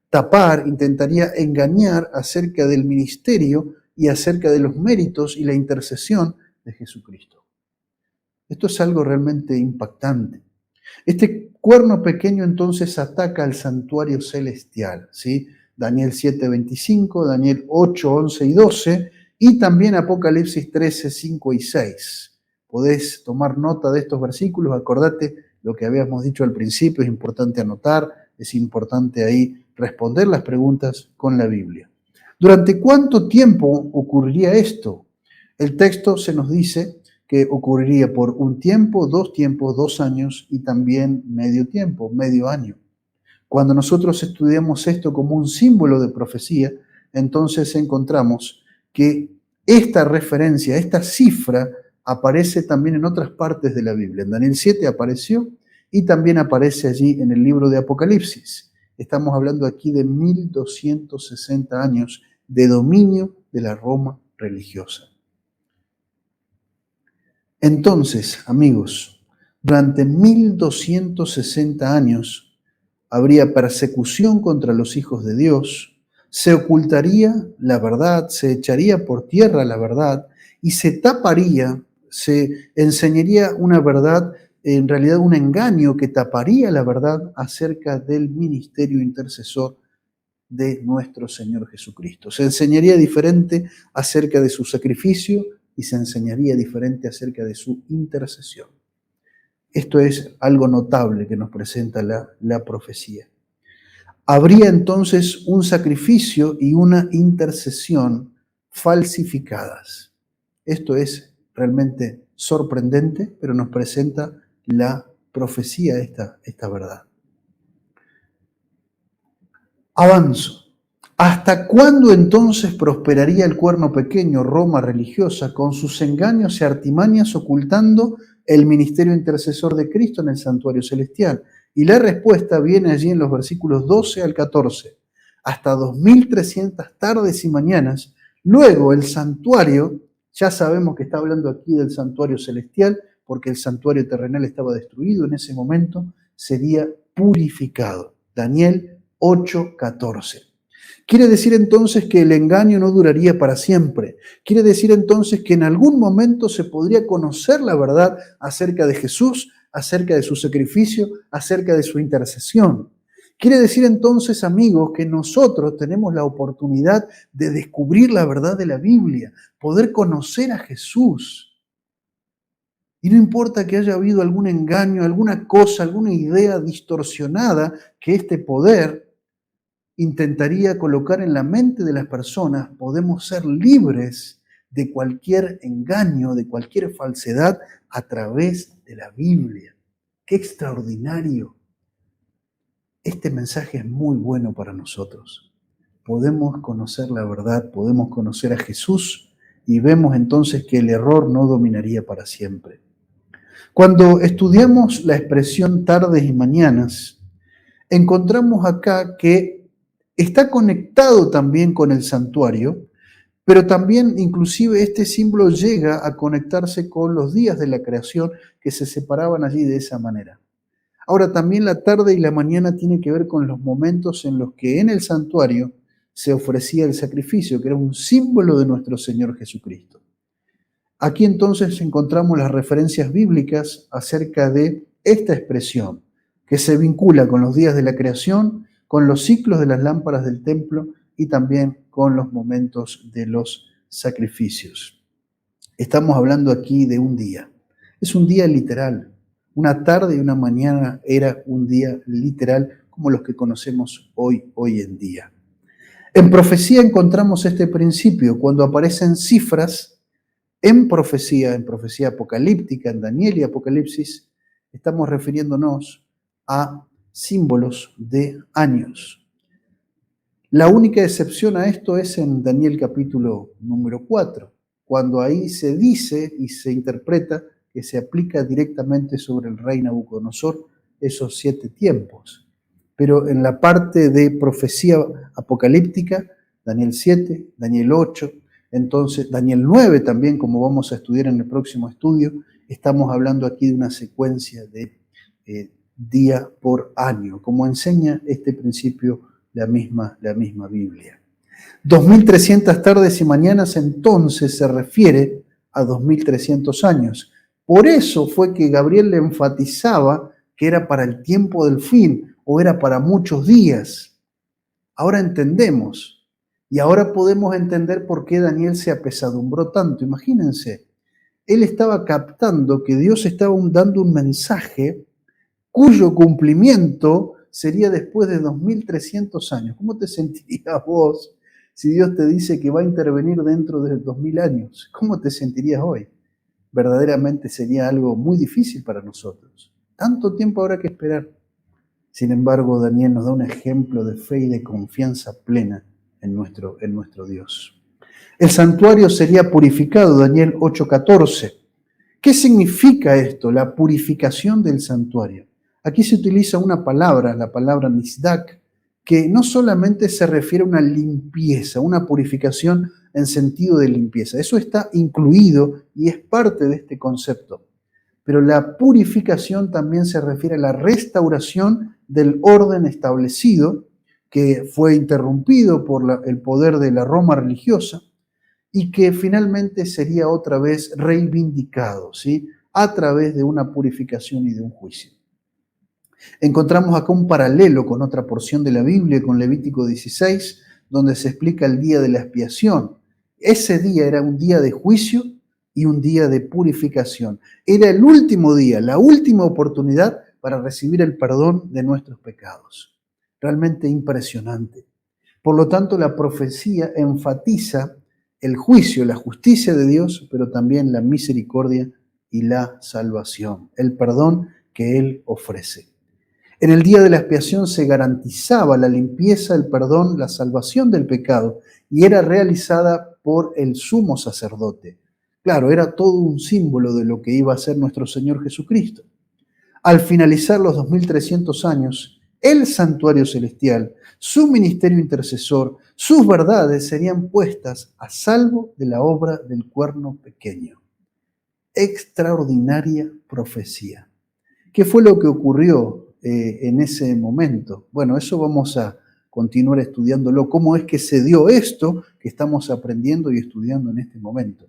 S2: tapar, intentaría engañar acerca del ministerio y acerca de los méritos y la intercesión de Jesucristo. Esto es algo realmente impactante. Este cuerno pequeño entonces ataca al santuario celestial, ¿sí? Daniel 7:25, Daniel 8, 11 y 12, y también Apocalipsis 13, 5 y 6. Podés tomar nota de estos versículos, acordate lo que habíamos dicho al principio, es importante anotar, es importante ahí responder las preguntas con la Biblia. ¿Durante cuánto tiempo ocurriría esto? El texto se nos dice que ocurriría por un tiempo, 2 años y también medio tiempo, medio año. Cuando nosotros estudiamos esto como un símbolo de profecía, entonces encontramos que esta referencia, esta cifra, aparece también en otras partes de la Biblia. En Daniel 7 apareció y también aparece allí en el libro de Apocalipsis. Estamos hablando aquí de 1260 años de dominio de la Roma religiosa. Entonces, amigos, durante 1260 años habría persecución contra los hijos de Dios, se ocultaría la verdad, se echaría por tierra la verdad y se taparía, se enseñaría una verdad, en realidad un engaño que taparía la verdad acerca del ministerio intercesor de nuestro Señor Jesucristo. Se enseñaría diferente acerca de su sacrificio y se enseñaría diferente acerca de su intercesión. Esto es algo notable que nos presenta la profecía. Habría entonces un sacrificio y una intercesión falsificadas. Esto es realmente sorprendente, pero nos presenta la profecía, esta verdad. Avanzo. ¿Hasta cuándo entonces prosperaría el cuerno pequeño, Roma religiosa, con sus engaños y artimañas ocultando el ministerio intercesor de Cristo en el santuario celestial? Y la respuesta viene allí en los versículos 12 al 14. Hasta 2300 tardes y mañanas, luego el santuario Ya sabemos que está hablando aquí del santuario celestial, porque el santuario terrenal estaba destruido en ese momento, sería purificado. Daniel 8:14. Quiere decir entonces que el engaño no duraría para siempre. Quiere decir entonces que en algún momento se podría conocer la verdad acerca de Jesús, acerca de su sacrificio, acerca de su intercesión. Quiere decir entonces, amigos, que nosotros tenemos la oportunidad de descubrir la verdad de la Biblia, poder conocer a Jesús. Y no importa que haya habido algún engaño, alguna cosa, alguna idea distorsionada que este poder intentaría colocar en la mente de las personas, podemos ser libres de cualquier engaño, de cualquier falsedad a través de la Biblia. ¡Qué extraordinario! Este mensaje es muy bueno para nosotros. Podemos conocer la verdad, podemos conocer a Jesús y vemos entonces que el error no dominaría para siempre. Cuando estudiamos la expresión tardes y mañanas, encontramos acá que está conectado también con el santuario, pero también inclusive este símbolo llega a conectarse con los días de la creación que se separaban allí de esa manera. Ahora también la tarde y la mañana tiene que ver con los momentos en los que en el santuario se ofrecía el sacrificio, que era un símbolo de nuestro Señor Jesucristo. Aquí entonces encontramos las referencias bíblicas acerca de esta expresión, que se vincula con los días de la creación, con los ciclos de las lámparas del templo y también con los momentos de los sacrificios. Estamos hablando aquí de un día. Es un día literal. Una tarde y una mañana era un día literal como los que conocemos hoy en día. En profecía encontramos este principio cuando aparecen cifras en profecía apocalíptica, en Daniel y Apocalipsis, estamos refiriéndonos a símbolos de años. La única excepción a esto es en Daniel capítulo número 4, cuando ahí se dice y se interpreta que se aplica directamente sobre el rey Nabucodonosor esos 7 tiempos. Pero en la parte de profecía apocalíptica, Daniel 7, Daniel 8, entonces Daniel 9 también, como vamos a estudiar en el próximo estudio, estamos hablando aquí de una secuencia de día por año, como enseña este principio la misma Biblia. 2300 tardes y mañanas entonces se refiere a 2300 años. Por eso fue que Gabriel le enfatizaba que era para el tiempo del fin o era para muchos días. Ahora entendemos y ahora podemos entender por qué Daniel se apesadumbró tanto. Imagínense, él estaba captando que Dios estaba dando un mensaje cuyo cumplimiento sería después de 2300 años. ¿Cómo te sentirías vos si Dios te dice que va a intervenir dentro de 2000 años? ¿Cómo te sentirías hoy? Verdaderamente sería algo muy difícil para nosotros. Tanto tiempo habrá que esperar. Sin embargo, Daniel nos da un ejemplo de fe y de confianza plena en nuestro Dios. El santuario sería purificado, Daniel 8:14. ¿Qué significa esto? La purificación del santuario. Aquí se utiliza una palabra, la palabra nisdak, que no solamente se refiere a una limpieza, una purificación en sentido de limpieza. Eso está incluido y es parte de este concepto. Pero la purificación también se refiere a la restauración del orden establecido que fue interrumpido por el poder de la Roma religiosa y que finalmente sería otra vez reivindicado, ¿sí? A través de una purificación y de un juicio. Encontramos acá un paralelo con otra porción de la Biblia, con Levítico 16, donde se explica el día de la expiación. Ese día era un día de juicio y un día de purificación. Era el último día, la última oportunidad para recibir el perdón de nuestros pecados. Realmente impresionante. Por lo tanto, la profecía enfatiza el juicio, la justicia de Dios, pero también la misericordia y la salvación, el perdón que Él ofrece. En el día de la expiación se garantizaba la limpieza, el perdón, la salvación del pecado y era realizada por el sumo sacerdote. Claro, era todo un símbolo de lo que iba a ser nuestro Señor Jesucristo. Al finalizar los 2300 años, el santuario celestial, su ministerio intercesor, sus verdades serían puestas a salvo de la obra del cuerno pequeño. Extraordinaria profecía. ¿Qué fue lo que ocurrió en ese momento? Bueno, eso vamos a continuar estudiándolo. ¿Cómo es que se dio esto que estamos aprendiendo y estudiando en este momento?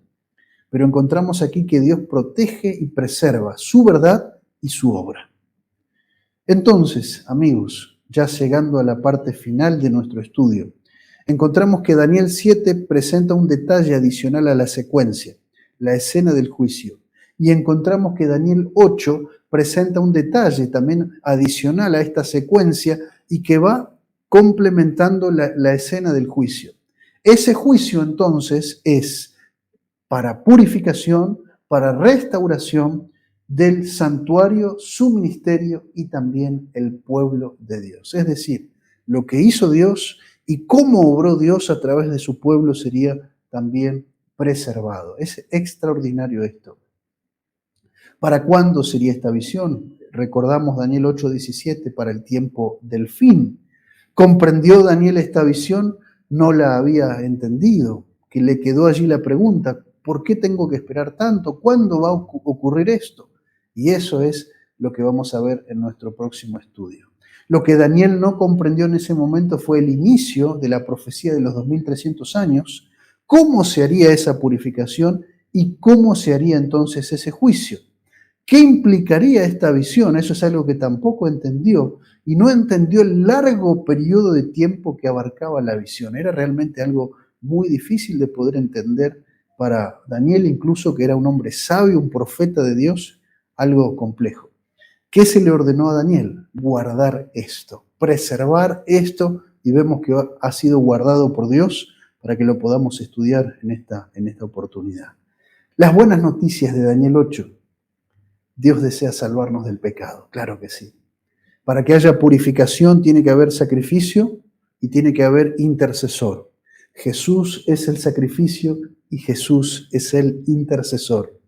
S2: Pero encontramos aquí que Dios protege y preserva su verdad y su obra. Entonces, amigos, ya llegando a la parte final de nuestro estudio, encontramos que Daniel 7 presenta un detalle adicional a la secuencia, la escena del juicio. Y encontramos que Daniel 8 presenta un detalle también adicional a esta secuencia y que va complementando la escena del juicio. Ese juicio entonces es para purificación, para restauración del santuario, su ministerio y también el pueblo de Dios. Es decir, lo que hizo Dios y cómo obró Dios a través de su pueblo sería también preservado. Es extraordinario esto. ¿Para cuándo sería esta visión? Recordamos Daniel 8:17, para el tiempo del fin. ¿Comprendió Daniel esta visión? No la había entendido, que le quedó allí la pregunta, ¿por qué tengo que esperar tanto? ¿Cuándo va a ocurrir esto? Y eso es lo que vamos a ver en nuestro próximo estudio. Lo que Daniel no comprendió en ese momento fue el inicio de la profecía de los 2300 años, cómo se haría esa purificación y cómo se haría entonces ese juicio. ¿Qué implicaría esta visión? Eso es algo que tampoco entendió y no entendió el largo periodo de tiempo que abarcaba la visión. Era realmente algo muy difícil de poder entender para Daniel, incluso que era un hombre sabio, un profeta de Dios, algo complejo. ¿Qué se le ordenó a Daniel? Guardar esto, preservar esto, y vemos que ha sido guardado por Dios para que lo podamos estudiar en esta oportunidad. Las buenas noticias de Daniel 8. Dios desea salvarnos del pecado, claro que sí. Para que haya purificación tiene que haber sacrificio y tiene que haber intercesor. Jesús es el sacrificio y Jesús es el intercesor.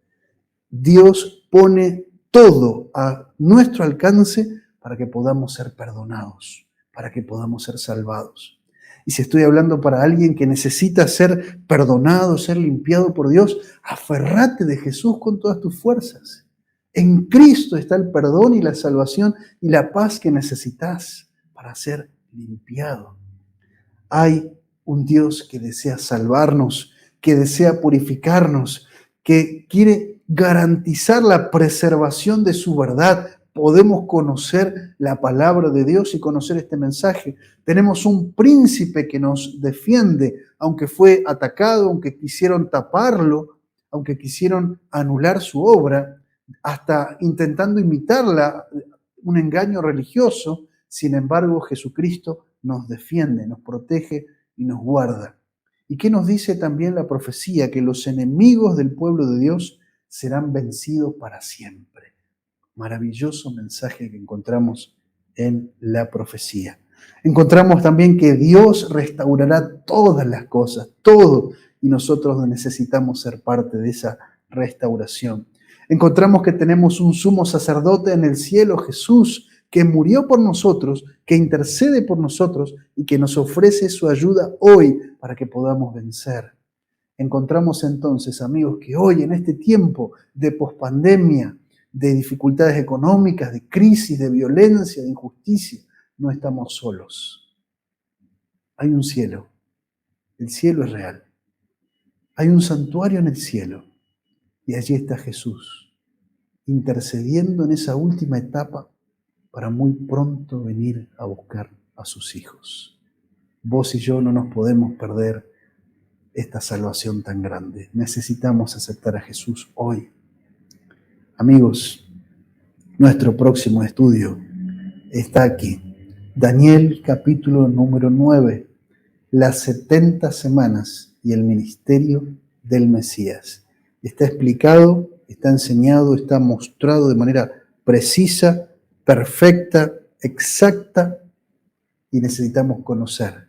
S2: Dios pone todo a nuestro alcance para que podamos ser perdonados, para que podamos ser salvados. Y si estoy hablando para alguien que necesita ser perdonado, ser limpiado por Dios, aferrate de Jesús con todas tus fuerzas. En Cristo está el perdón y la salvación y la paz que necesitas para ser limpiado. Hay un Dios que desea salvarnos, que desea purificarnos, que quiere garantizar la preservación de su verdad. Podemos conocer la palabra de Dios y conocer este mensaje. Tenemos un príncipe que nos defiende, aunque fue atacado, aunque quisieron taparlo, aunque quisieron anular su obra, hasta intentando imitarla, un engaño religioso. Sin embargo, Jesucristo nos defiende, nos protege y nos guarda. ¿Y qué nos dice también la profecía? Que los enemigos del pueblo de Dios serán vencidos para siempre. Maravilloso mensaje que encontramos en la profecía. Encontramos también que Dios restaurará todas las cosas, todo, y nosotros necesitamos ser parte de esa restauración. Encontramos que tenemos un sumo sacerdote en el cielo, Jesús, que murió por nosotros, que intercede por nosotros y que nos ofrece su ayuda hoy para que podamos vencer. Encontramos entonces, amigos, que hoy en este tiempo de pospandemia, de dificultades económicas, de crisis, de violencia, de injusticia, no estamos solos. Hay un cielo. El cielo es real. Hay un santuario en el cielo. Y allí está Jesús, intercediendo en esa última etapa para muy pronto venir a buscar a sus hijos. Vos y yo no nos podemos perder esta salvación tan grande. Necesitamos aceptar a Jesús hoy. Amigos, nuestro próximo estudio está aquí. Daniel capítulo número 9, las 70 semanas y el ministerio del Mesías. Está explicado, está enseñado, está mostrado de manera precisa, perfecta, exacta, y necesitamos conocer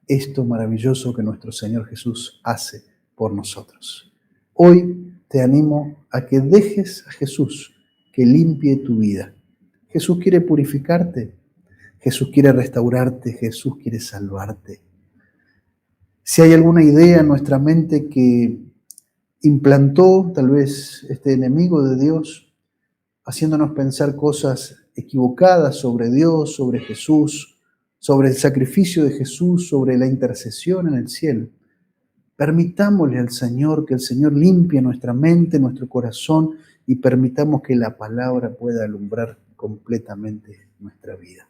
S2: esto maravilloso que nuestro Señor Jesús hace por nosotros. Hoy te animo a que dejes a Jesús que limpie tu vida. Jesús quiere purificarte. Jesús quiere restaurarte, Jesús quiere salvarte. Si hay alguna idea en nuestra mente que implantó tal vez este enemigo de Dios, haciéndonos pensar cosas equivocadas sobre Dios, sobre Jesús, sobre el sacrificio de Jesús, sobre la intercesión en el cielo, permitámosle al Señor que el Señor limpie nuestra mente, nuestro corazón, y permitamos que la palabra pueda alumbrar completamente nuestra vida.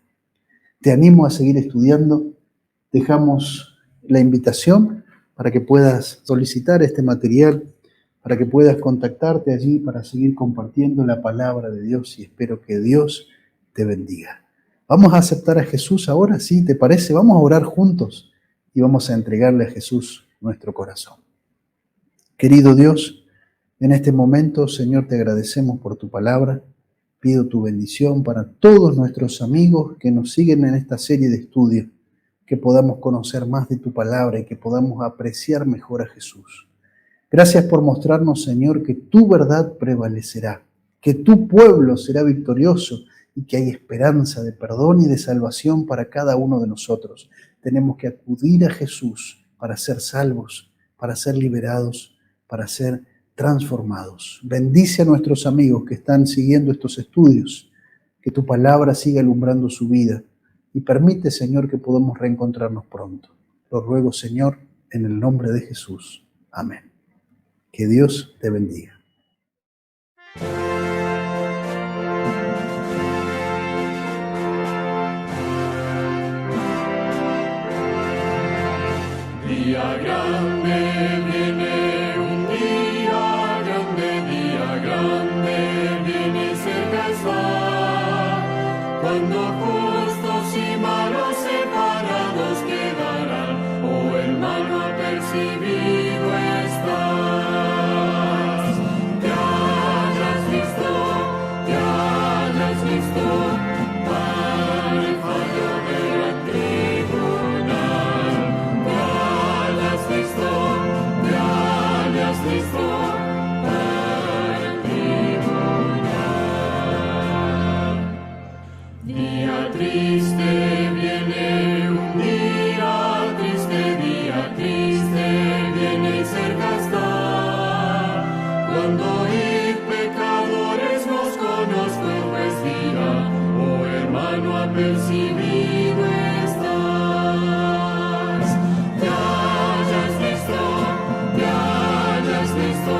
S2: Te animo a seguir estudiando. Dejamos la invitación para que puedas solicitar este material, para que puedas contactarte allí para seguir compartiendo la palabra de Dios, y espero que Dios te bendiga. Vamos a aceptar a Jesús ahora, ¿sí? ¿Te parece? Vamos a orar juntos y vamos a entregarle a Jesús nuestro corazón. Querido Dios, en este momento, Señor, te agradecemos por tu palabra. Pido tu bendición para todos nuestros amigos que nos siguen en esta serie de estudios, que podamos conocer más de tu palabra y que podamos apreciar mejor a Jesús. Gracias por mostrarnos, Señor, que tu verdad prevalecerá, que tu pueblo será victorioso y que hay esperanza de perdón y de salvación para cada uno de nosotros. Tenemos que acudir a Jesús para ser salvos, para ser liberados, para ser transformados. Bendice a nuestros amigos que están siguiendo estos estudios, que tu palabra siga alumbrando su vida y permite, Señor, que podamos reencontrarnos pronto. Lo ruego, Señor, en el nombre de Jesús. Amén. Que Dios te bendiga.
S1: Día grande viene, un día grande viene cerca está, cuando justos y malos separados quedarán, oh hermano, apercibido estás. Te hayas visto para el fallo del gran tribunal. Te hayas visto para el tribunal. Día triste viene, un día triste viene y cerca está, cuando y pecadores nos conozco pues dirá, oh hermano, apercibido estás. Te hayas visto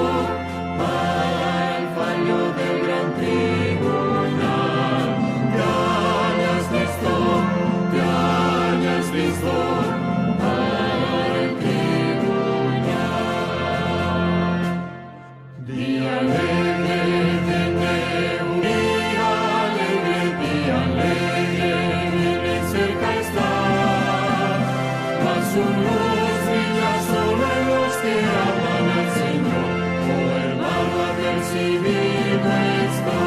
S1: para el fallo del gran tribunal. Te hayas visto para el tribunal. Día alegre viene, un día alegre viene cerca está, mas su luz brilla solo en los que aman al Señor, oh hermano, apercibido está.